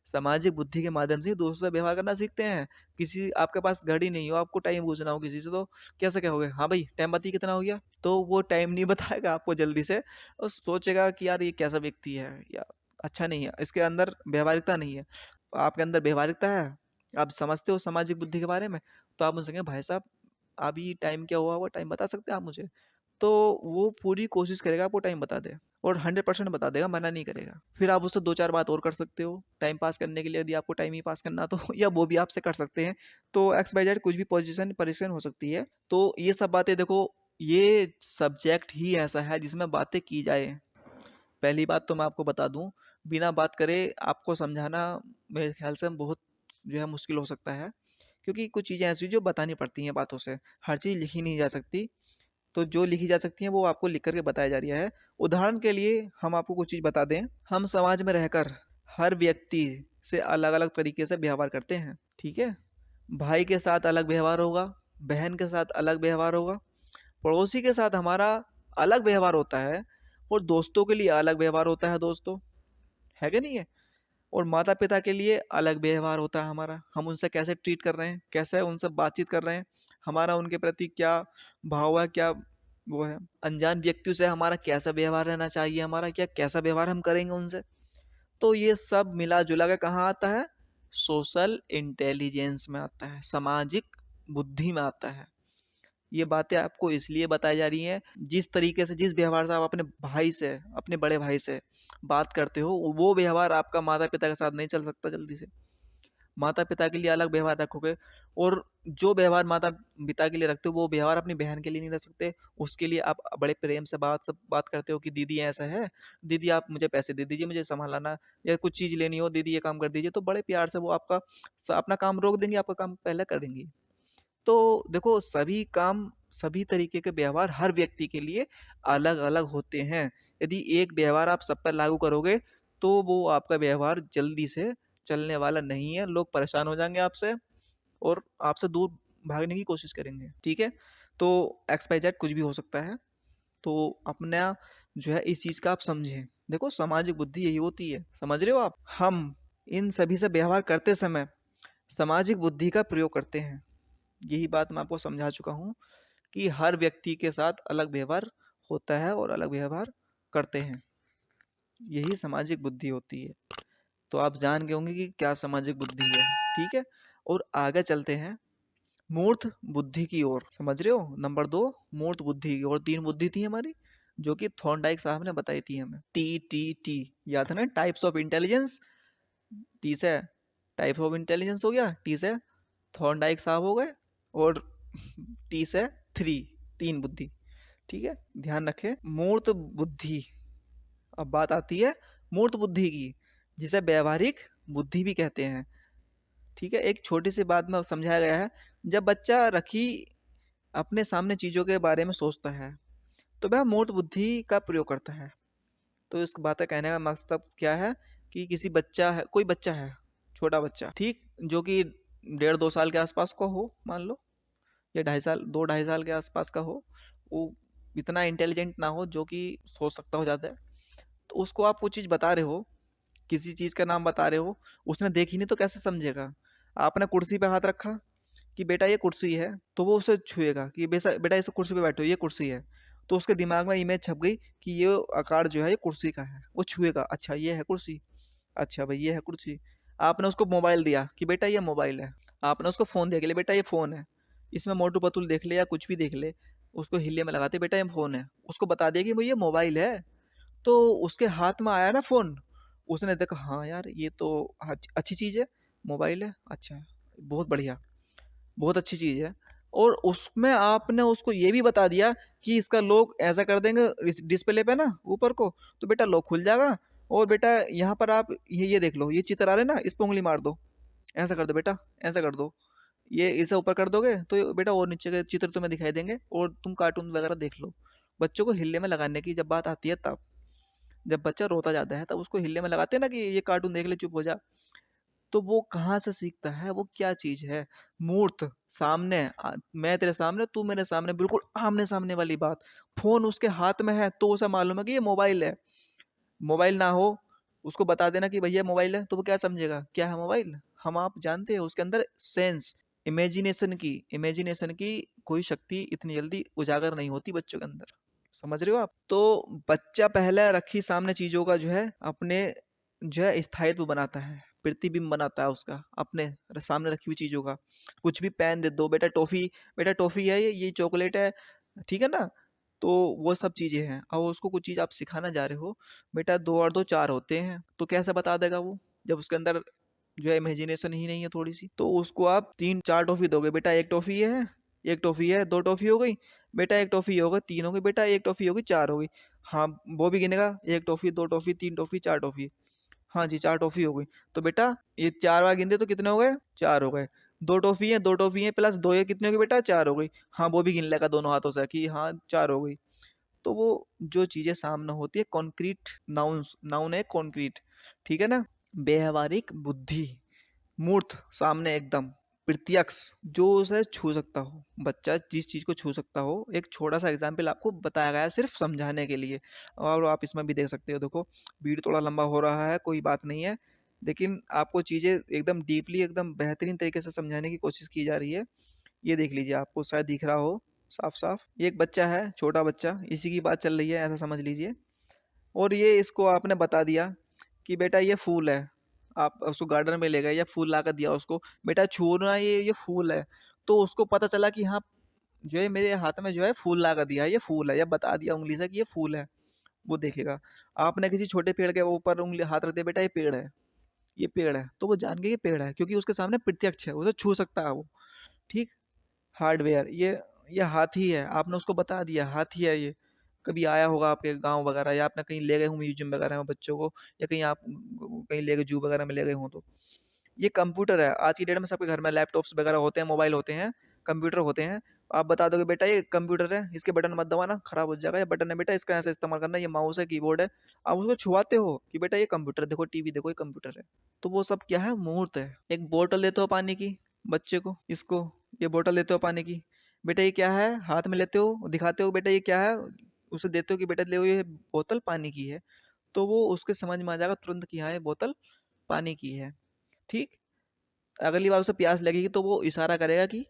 सामाजिक बुद्धि के माध्यम से ही दूसरों से व्यवहार करना सीखते हैं। किसी आपके पास घड़ी नहीं हो, आपको टाइम पूछना हो किसी से, तो कैसे कहोगे? हाँ भाई, टाइम बता कितना हो गया? तो वो टाइम नहीं बताएगा आपको जल्दी से और सोचेगा कि यार ये कैसा व्यक्ति है या अच्छा नहीं है, इसके अंदर व्यावहारिकता नहीं है। आपके अंदर व्यावहारिकता है, आप समझते हो सामाजिक बुद्धि के बारे में, तो आप उनसे कहें भाई साहब अभी टाइम क्या हुआ, वो टाइम बता सकते हैं आप मुझे? तो वो पूरी कोशिश करेगा आपको टाइम बता दे और 100% बता देगा, मना नहीं करेगा। फिर आप उससे 2-4 बात और कर सकते हो, टाइम पास करने के लिए, यदि आपको टाइम ही पास करना तो या वो भी आपसे कर सकते हैं। तो एक्स, वाई, जेड कुछ भी पोज़ीशन हो सकती है। तो ये सब बातें देखो, ये सब्जेक्ट ही ऐसा है जिसमें बातें की जाए। पहली बात तो मैं आपको बता दूँ, बिना बात करे आपको समझाना मेरे ख़्याल से बहुत जो है मुश्किल हो सकता है। क्योंकि कुछ चीज़ें ऐसी जो बतानी पड़ती हैं बातों से, हर चीज़ लिखी नहीं जा सकती। तो जो लिखी जा सकती हैं वो आपको लिख कर के बताया जा रहा है। उदाहरण के लिए हम आपको कुछ चीज़ बता दें, हम समाज में रहकर हर व्यक्ति से अलग-अलग तरीके से व्यवहार करते हैं, ठीक है? भाई के साथ अलग व्यवहार होगा, बहन के साथ अलग व्यवहार होगा, पड़ोसी के साथ हमारा अलग व्यवहार होता है और दोस्तों के लिए अलग व्यवहार होता है दोस्तों, है कि नहीं है? और माता-पिता के लिए अलग व्यवहार होता है हमारा, हम उनसे कैसे ट्रीट कर रहे हैं, कैसे उनसे बातचीत कर रहे हैं, हमारा उनके प्रति क्या भाव है, क्या वो है। अनजान व्यक्तियों से हमारा कैसा व्यवहार रहना चाहिए, हमारा क्या कैसा व्यवहार हम करेंगे उनसे। तो ये सब मिला-जुला के कहाँ आता है? सोशल इंटेलिजेंस में आता है, सामाजिक बुद्धि में आता है। ये बातें आपको इसलिए बताई जा रही हैं, जिस तरीके से, जिस व्यवहार से आप अपने भाई से, अपने बड़े भाई से बात करते हो, वो व्यवहार आपका माता-पिता के साथ नहीं चल सकता जल्दी से। माता पिता के लिए अलग व्यवहार रखोगे, और जो व्यवहार माता पिता के लिए रखते हो वो व्यवहार अपनी बहन के लिए नहीं रख सकते। उसके लिए आप बड़े प्रेम से बात करते हो कि दीदी ऐसा है, दीदी आप मुझे पैसे दे दीजिए, मुझे संभालना, या कुछ चीज़ लेनी हो दीदी ये काम कर दीजिए, तो बड़े प्यार से वो आपका अपना काम रोक देंगी, आपका काम पहले कर देंगी। तो देखो, सभी काम, सभी तरीके के व्यवहार हर व्यक्ति के लिए अलग अलग होते हैं। यदि एक व्यवहार आप सब पर लागू करोगे तो वो आपका व्यवहार जल्दी से चलने वाला नहीं है, लोग परेशान हो जाएंगे आपसे और आपसे दूर भागने की कोशिश करेंगे, ठीक है। तो एक्स वाई जेड कुछ भी हो सकता है, तो अपना जो है इस चीज़ का आप समझें। देखो, सामाजिक बुद्धि यही होती है, समझ रहे हो आप। हम इन सभी से व्यवहार करते समय सामाजिक बुद्धि का प्रयोग करते हैं। यही बात मैं आपको समझा चुका हूँ कि हर व्यक्ति के साथ अलग व्यवहार होता है और अलग व्यवहार करते हैं, यही सामाजिक बुद्धि होती है। तो आप जान गए होंगे कि क्या सामाजिक बुद्धि है, ठीक है। और आगे चलते हैं मूर्त बुद्धि की ओर, समझ रहे हो। नंबर 2, मूर्त बुद्धि की ओर। 3 बुद्धि थी हमारी, जो कि थॉर्नडाइक साहब ने बताई थी हमें। टी याद है ना, टाइप्स ऑफ इंटेलिजेंस। टी से टाइप ऑफ इंटेलिजेंस हो गया, टी से थॉर्नडाइक साहब हो गए, और टी से 3 बुद्धि, ठीक है। ध्यान रखें, मूर्त बुद्धि। अब बात आती है मूर्त बुद्धि की, जिसे व्यवहारिक बुद्धि भी कहते हैं, ठीक है। एक छोटी सी बात में समझाया गया है, जब बच्चा रखी अपने सामने चीज़ों के बारे में सोचता है तो वह मूर्त बुद्धि का प्रयोग करता है। तो इस बात का कहने का मकसद क्या है कि किसी बच्चा है, कोई बच्चा है, छोटा बच्चा, ठीक, जो कि 1.5-2 साल के आसपास का हो, मान लो, या 2.5 साल, 2-2.5 साल के आसपास का हो, वो इतना इंटेलिजेंट ना हो जो कि सोच सकता हो ज़्यादा, तो उसको आप कुछ चीज़ बता रहे हो, किसी चीज़ का नाम बता रहे हो, उसने देखी नहीं तो कैसे समझेगा। आपने कुर्सी पे हाथ रखा कि बेटा ये कुर्सी है, तो वो उसे छुएगा कि बेसा बेटा इस कुर्सी पे बैठो, ये कुर्सी है। तो उसके दिमाग में इमेज छप गई कि ये आकार जो है ये कुर्सी का है, वो छुएगा, अच्छा ये है कुर्सी, अच्छा भाई ये है कुर्सी। आपने उसको मोबाइल दिया कि बेटा ये मोबाइल है, आपने उसको फ़ोन दिया कि ले बेटा ये फ़ोन है, इसमें मोटू पतलू देख ले या कुछ भी देख ले, उसको हिल्ले में लगाते बेटा ये फ़ोन है, उसको बता दिया कि भाई ये मोबाइल है। तो उसके हाथ में आया ना फ़ोन, उसने देखा हाँ यार ये तो अच्छी चीज़ है, मोबाइल है, अच्छा, बहुत बढ़िया, बहुत अच्छी चीज़ है। और उसमें आपने उसको ये भी बता दिया कि इसका लॉक ऐसा कर देंगे इस डिस्प्ले पे ना ऊपर को, तो बेटा लॉक खुल जाएगा, और बेटा यहाँ पर आप ये देख लो, ये चित्र आ रहे हैं ना, इस पे उंगली मार दो, ऐसा कर दो बेटा, ऐसा कर दो, ये इसे ऊपर कर दोगे तो बेटा और नीचे के चित्र तुम्हें दिखाई देंगे और तुम कार्टून वगैरह देख लो। बच्चों को हिल्ले में लगाने की जब बात आती है, तब जब बच्चा रोता जाता है तब उसको हिल्ले में लगाते हैं ना कि ये कार्टून देख ले, चुप हो जा। तो वो कहाँ से सीखता है, वो क्या चीज़ है, मूर्त, सामने, मैं तेरे सामने तू मेरे सामने, बिल्कुल आमने सामने वाली बात। फोन उसके हाथ में है तो उसे मालूम है कि ये मोबाइल है। मोबाइल ना हो, उसको बता देना कि भैया मोबाइल है, तो वो क्या समझेगा, क्या है मोबाइल। हम आप जानते हैं उसके अंदर सेंस, इमेजिनेशन की कोई शक्ति इतनी जल्दी उजागर नहीं होती बच्चों के अंदर, समझ रहे हो आप। तो बच्चा पहले रखी सामने चीजों का जो है अपने जो है स्थायित्व बनाता है, प्रतिबिंब बनाता है उसका अपने सामने रखी हुई चीजों का। कुछ भी पेन दे दो, बेटा टॉफी, बेटा टॉफी है, ये चॉकलेट है, ठीक है ना। तो वो सब चीजें हैं। अब उसको कुछ चीज आप सिखाना जा रहे हो, बेटा 2 और 2 4 होते हैं, तो कैसे बता देगा वो, जब उसके अंदर जो है इमेजिनेशन ही नहीं है थोड़ी सी। तो उसको आप 3-4 टॉफी दोगे, बेटा एक टॉफी है, एक टॉफी है, 2 टॉफी हो गई, बेटा एक टॉफी हो गई, 3 हो गई, बेटा एक टॉफी हो गई, 4 हो गई। हाँ, वो भी गिनेगा, 1 टॉफी, 2 टॉफी, 3 टॉफी, 4 टॉफी। हाँ जी, 4 टॉफी हो गई। तो बेटा ये 4 बार गिनते तो कितने हो गए, 4 हो गए। 2 टॉफी है, 2 टॉफी है प्लस 2 है, कितने हो गए बेटा, 4 हो गई। हाँ, वो भी गिन लेगा दोनों हाथों से कि हाँ 4 हो गई। तो वो जो चीजें सामने होती है, कॉन्क्रीट नाउन्स, नाउन है कॉन्क्रीट, ठीक है ना। व्यवहारिक बुद्धि, मूर्त, सामने एकदम, प्रत्यक्ष, जो उसे छू सकता हो, बच्चा जिस चीज को छू सकता हो। एक छोटा सा एग्जाम्पल आपको बताया गया है सिर्फ समझाने के लिए, और आप इसमें भी देख सकते हो। देखो, वीडियो थोड़ा लंबा हो रहा है, कोई बात नहीं है, लेकिन आपको चीजें एकदम डीपली, एकदम बेहतरीन तरीके से समझाने की कोशिश की जा रही है। ये देख लीजिए, आपको शायद दिख रहा हो साफ साफ। ये एक बच्चा है, छोटा बच्चा, इसी की बात चल रही है, ऐसा समझ लीजिए। और ये इसको आपने बता दिया कि बेटा ये फूल है, आप उसको गार्डन में ले गए या फूल ला कर दिया उसको, बेटा छू ना, ये फूल है। तो उसको पता चला कि हाँ, जो है मेरे हाथ में जो है फूल ला कर दिया है, ये फूल है, या बता दिया उंगली से कि ये फूल है, वो देखेगा। आपने किसी छोटे पेड़ के ऊपर उंगली हाथ रख दिया, बेटा ये पेड़ है, ये पेड़ है, तो वो जान गया ये पेड़ है, क्योंकि उसके सामने प्रत्यक्ष है, उसे छू सकता है वो। ठीक। हार्डवेयर, ये हाथी है, आपने उसको बता दिया हाथी है ये। कभी आया होगा आपके गांव वगैरह, या आपने कहीं ले गए हो म्यूजियम वगैरह में बच्चों को, या कहीं आप कहीं ले गए जू वगैरह में ले गए हो तो। ये कंप्यूटर है, आज की डेट में सबके घर में लैपटॉप्स वगैरह होते हैं, मोबाइल होते हैं, कंप्यूटर होते हैं। आप बता दोगे बेटा ये कंप्यूटर है, इसके बटन मत दबाना खराब हो जाएगा, ये बटन है बेटा इसका ऐसे इस्तेमाल करना, ये माउस है, कीबोर्ड है। आप उसको छुआते हो कि बेटा ये कंप्यूटर देखो, टीवी देखो, ये कंप्यूटर है। तो वो सब क्या है, मूर्त है। एक बोतल देते हो पानी की बच्चे को, इसको, ये बोतल देते हो पानी की, बेटा ये क्या है, हाथ में लेते हो, दिखाते हो बेटा ये क्या है, उसे देते हो कि बेटा ले ये बोतल पानी की है, तो वो उसके समझ में आ जाएगा तुरंत कि हाँ ये बोतल पानी की है। ठीक। अगली बार उसे प्यास लगेगी तो वो इशारा करेगा कि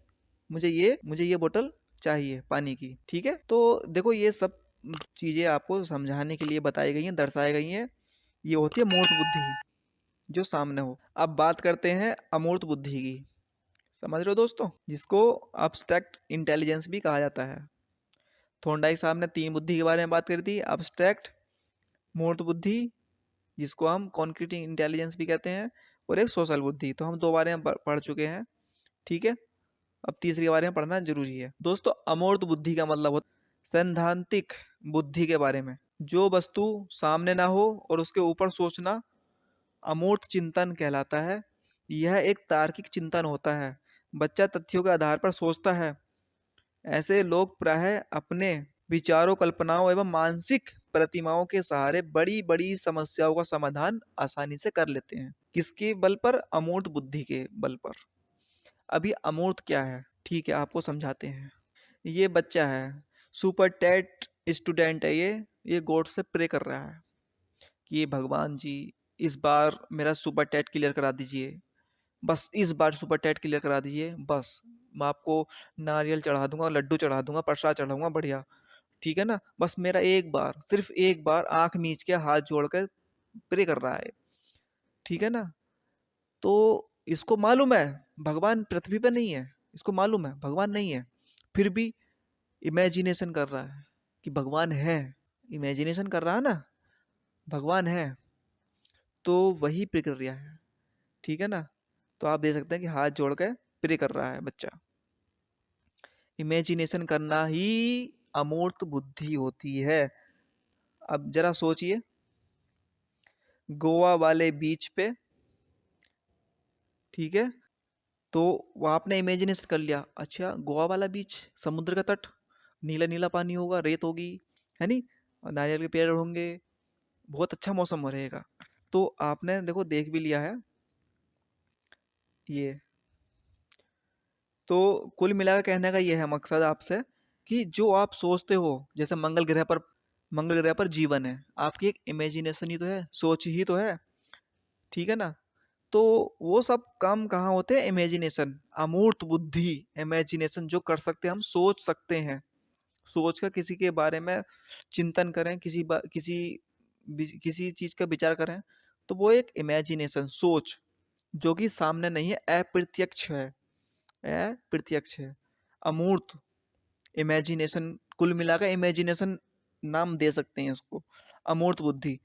मुझे ये बोतल चाहिए पानी की। ठीक है, तो देखो ये सब चीजें आपको समझाने के लिए बताई गई हैं, दर्शाई गई हैं। ये होती है मूर्त बुद्धि, जो सामने हो। अब बात करते हैं अमूर्त बुद्धि की। समझ रहे हो दोस्तों, जिसको अब्स्ट्रैक्ट इंटेलिजेंस भी कहा जाता है। थोंडाई साहब ने तीन बुद्धि के बारे में बात करी थी, अब्स्ट्रैक्ट, मूर्त बुद्धि, जिसको हम कॉन्क्रीट इंटेलिजेंस भी कहते हैं, और एक सोशल बुद्धि। तो हम दो बारे में पढ़ चुके हैं। ठीक है, अब तीसरी के बारे में पढ़ना जरूरी है दोस्तों। अमूर्त बुद्धि का मतलब होता है सैद्धांतिक बुद्धि के बारे में। जो वस्तु सामने ना हो और उसके ऊपर सोचना अमूर्त चिंतन कहलाता है। यह एक तार्किक चिंतन होता है, बच्चा तथ्यों के आधार पर सोचता है। ऐसे लोग प्रायः अपने विचारों, कल्पनाओं एवं मानसिक प्रतिमाओं के सहारे बड़ी बड़ी समस्याओं का समाधान आसानी से कर लेते हैं। किसके बल पर, अमूर्त बुद्धि के बल पर। अभी अमूर्त क्या है, ठीक है आपको समझाते हैं। ये बच्चा है, सुपर टेट स्टूडेंट है, ये गॉड से प्रे कर रहा है कि भगवान जी इस बार मेरा सुपर टेट क्लियर करा दीजिए, बस इस बार सुपर टेट क्लियर करा दीजिए, बस मैं आपको नारियल चढ़ा दूंगा, लड्डू चढ़ा दूंगा, प्रसाद चढ़ाऊंगा बढ़िया। ठीक है ना, बस मेरा एक बार, सिर्फ एक बार आंख मीच के हाथ जोड़ कर प्रे कर रहा है। ठीक है ना, तो इसको मालूम है भगवान पृथ्वी पर नहीं है, इसको मालूम है भगवान नहीं है, फिर भी इमेजिनेशन कर रहा है कि भगवान है। इमेजिनेशन कर रहा है ना, भगवान है, तो वही प्रक्रिया है। ठीक है ना, तो आप देख सकते हैं कि हाथ जोड़ के प्रे कर रहा है बच्चा। इमेजिनेशन करना ही अमूर्त बुद्धि होती है। अब जरा सोचिए, गोवा वाले बीच पे, ठीक है, तो वो आपने इमेजिनेशन कर लिया, अच्छा गोवा वाला बीच, समुद्र का तट, नीला नीला पानी होगा, रेत होगी, है नी, और नारियल के पेड़ होंगे, बहुत अच्छा मौसम रहेगा। तो आपने देखो देख भी लिया है ये। तो कुल मिलाकर कहने का ये है मकसद आपसे, कि जो आप सोचते हो, जैसे मंगल ग्रह पर जीवन है, आपकी एक इमेजिनेशन ही तो है, सोच ही तो है। ठीक है ना, तो वो सब काम कहाँ होते हैं, इमेजिनेशन, अमूर्त बुद्धि। इमेजिनेशन जो कर सकते हैं, हम सोच सकते हैं, सोच कर किसी के बारे में चिंतन करें, किसी चीज का विचार करें, तो वो एक इमेजिनेशन, सोच, जो कि सामने नहीं है, अप्रत्यक्ष है, अप्रत्यक्ष है, अमूर्त। इमेजिनेशन, कुल मिलाकर इमेजिनेशन नाम दे सकते हैं उसको, अमूर्त बुद्धि।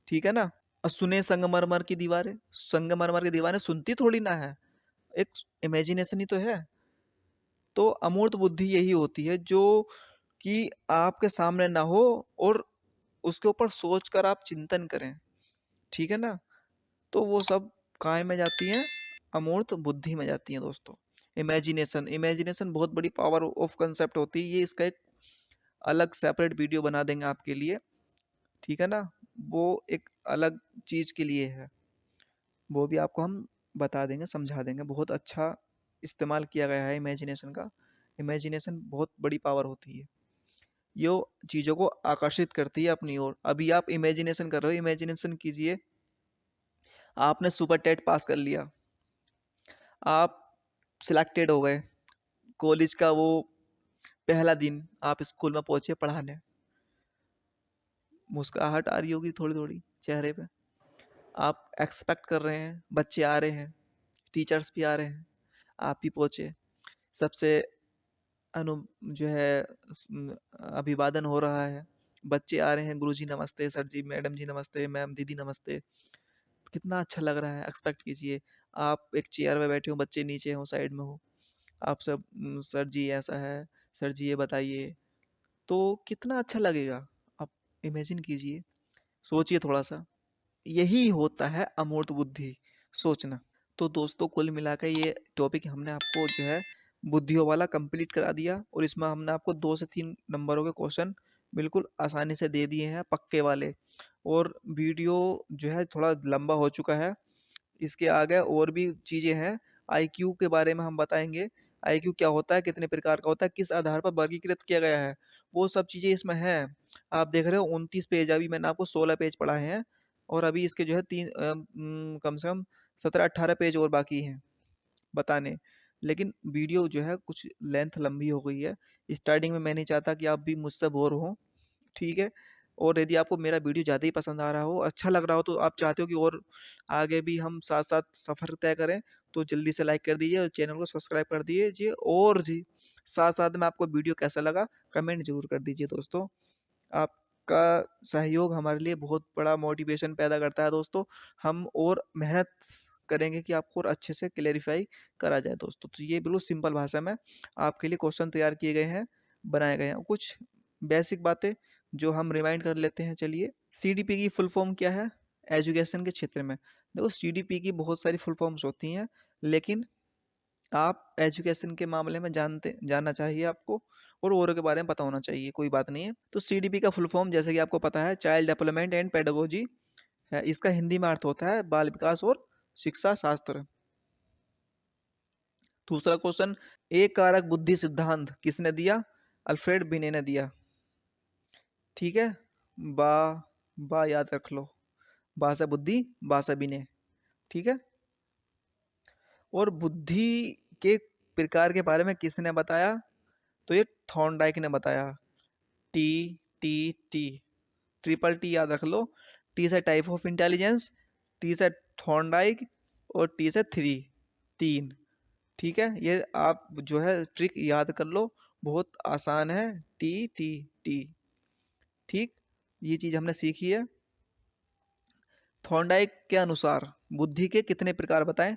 ठीक है ना। और सुने संगमरमर की दीवारें सुनती थोड़ी ना है, एक इमेजिनेशन ही तो है। तो अमूर्त बुद्धि यही होती है जो कि आपके सामने ना हो, और उसके ऊपर सोच कर आप चिंतन करें। ठीक है ना, तो वो सब काय में जाती हैं, अमूर्त बुद्धि में जाती हैं दोस्तों। इमेजिनेशन, इमेजिनेशन बहुत बड़ी पावर ऑफ कंसेप्ट होती है, ये इसका एक अलग सेपरेट वीडियो बना देंगे आपके लिए। ठीक है ना, वो एक अलग चीज के लिए है, वो भी आपको हम बता देंगे, समझा देंगे। बहुत अच्छा इस्तेमाल किया गया है इमेजिनेशन का। इमेजिनेशन बहुत बड़ी पावर होती है, यो चीज़ों को आकर्षित करती है अपनी ओर। अभी आप इमेजिनेशन कर रहे हो, इमेजिनेशन कीजिए, आपने सुपर टेट पास कर लिया, आप सिलेक्टेड हो गए, कॉलेज का वो पहला दिन, आप स्कूल में पहुंचे पढ़ाने, मुस्कुराहट आ रही होगी थोड़ी थोड़ी चेहरे पे, आप एक्सपेक्ट कर रहे हैं बच्चे आ रहे हैं, टीचर्स भी आ रहे हैं, आप भी पहुंचे, सबसे अनु जो है अभिवादन हो रहा है, बच्चे आ रहे हैं, गुरुजी नमस्ते, सर जी, मैडम जी नमस्ते, मैम, दीदी नमस्ते, कितना अच्छा लग रहा है, एक्सपेक्ट कीजिए। आप एक चेयर में बैठे हो, बच्चे नीचे हो, साइड में हो, आप सब सर जी ऐसा है, सर जी ये बताइए, तो कितना अच्छा लगेगा। आप इमेजिन कीजिए, सोचिए थोड़ा-सा। यही होता है अमूर्त बुद्धि, सोचना। तो दोस्तों कुल मिला के ये टॉपिक हमने आपको जो है बुद्धियों वाला कंप्लीट करा दिया, और इसमें हमने आपको 2 से 3 नंबरों के क्वेश्चन बिल्कुल आसानी से दे दिए हैं, पक्के वाले। और वीडियो जो है थोड़ा लंबा हो चुका है, इसके आगे और भी चीज़ें हैं। आईक्यू के बारे में हम बताएँगे, आईक्यू क्या होता है, कितने प्रकार का होता है, किस आधार पर वर्गीकृत किया गया है, वो सब चीज़ें इसमें हैं। आप देख रहे हो 29 पेज, अभी मैंने आपको 16 पेज पढ़ाए हैं, और अभी इसके जो है कम से कम 17-18 पेज और बाकी हैं बताने। लेकिन वीडियो जो है कुछ लेंथ लंबी हो गई है। स्टार्टिंग में मैं नहीं चाहता कि आप भी मुझसे बोर हो, ठीक है? और यदि आपको मेरा वीडियो ज़्यादा ही पसंद आ रहा हो, अच्छा लग रहा हो, तो आप चाहते हो कि और आगे भी हम साथ-साथ सफ़र तय करें, तो जल्दी से लाइक कर दीजिए और चैनल को सब्सक्राइब कर दीजिए। और जी, साथ-साथ में आपको वीडियो कैसा लगा, कमेंट ज़रूर कर दीजिए दोस्तों। आपका सहयोग हमारे लिए बहुत बड़ा मोटिवेशन पैदा करता है दोस्तों। हम और मेहनत करेंगे कि आपको और अच्छे से क्लेरिफ़ाई करा जाए दोस्तों। तो ये बिल्कुल सिंपल भाषा में आपके लिए क्वेश्चन तैयार किए गए हैं, बनाए गए हैं। कुछ बेसिक बातें जो हम रिमाइंड कर लेते हैं, चलिए। सीडीपी की फुल फॉर्म क्या है एजुकेशन के क्षेत्र में? देखो, सीडीपी की बहुत सारी फुल फॉर्म्स होती हैं, लेकिन आप एजुकेशन के मामले में जानना चाहिए आपको, और औरों के बारे में पता होना चाहिए, कोई बात नहीं है। तो सीडीपी का फुल फॉर्म जैसे कि आपको पता है, चाइल्ड डेवलपमेंट एंड पेडागोजी है। इसका हिंदी में अर्थ होता है बाल विकास और शिक्षा शास्त्र। दूसरा क्वेश्चन, एक कारक बुद्धि सिद्धांत किसने दिया? अल्फ्रेड बिने ने दिया। ठीक है, बा बा याद रख लो, बा से बुद्धि, बा से बिने। ठीक है। और बुद्धि के प्रकार के बारे में किसने बताया? तो ये थॉर्नडाइक ने बताया। T T T, triple T याद रख लो। टी से टाइप ऑफ इंटेलिजेंस, टी से थॉर्नडाइक, और टी से थ्री, तीन। ठीक है, ये आप जो है ट्रिक याद कर लो, बहुत आसान है। T T T. ठीक, ये चीज हमने सीखी है। थॉर्नडाइक के अनुसार बुद्धि के कितने प्रकार बताएं?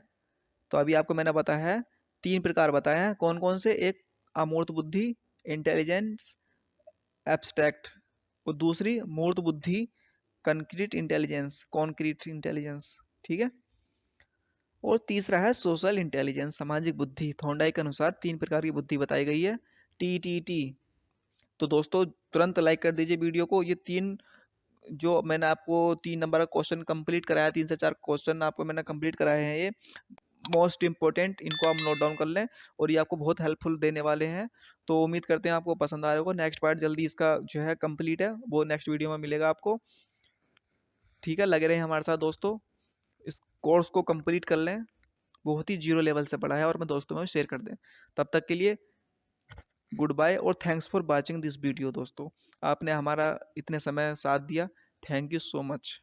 तो अभी आपको मैंने बताया है, 3 प्रकार बताए हैं। कौन कौन से? एक अमूर्त बुद्धि, इंटेलिजेंस, एब्स्ट्रैक्ट, और दूसरी मूर्त बुद्धि, कंक्रीट इंटेलिजेंस, कॉन्क्रीट इंटेलिजेंस। ठीक है। और तीसरा है सोशल इंटेलिजेंस, सामाजिक बुद्धि। थॉर्नडाइक के अनुसार 3 प्रकार की बुद्धि बताई गई है, टी टी टी। तो दोस्तों तुरंत लाइक कर दीजिए वीडियो को। ये 3 जो मैंने आपको 3 नंबर का क्वेश्चन कंप्लीट कराया, 3 से 4 क्वेश्चन आपको मैंने कंप्लीट कराए हैं, ये मोस्ट इंपॉर्टेंट, इनको आप नोट डाउन कर लें, और ये आपको बहुत हेल्पफुल देने वाले हैं। तो उम्मीद करते हैं आपको पसंद आ रहा होगा। नेक्स्ट पार्ट जल्दी इसका जो है कंप्लीट है, वो नेक्स्ट वीडियो में मिलेगा आपको। ठीक है, लगे रहे हमारे साथ दोस्तों, इस कोर्स को कंप्लीट कर लें। बहुत ही जीरो लेवल से पढ़ा है, और मैं दोस्तों में शेयर कर दें। तब तक के लिए गुड बाय, और thanks for watching this video. दोस्तों आपने हमारा इतने समय साथ दिया, थैंक यू सो मच।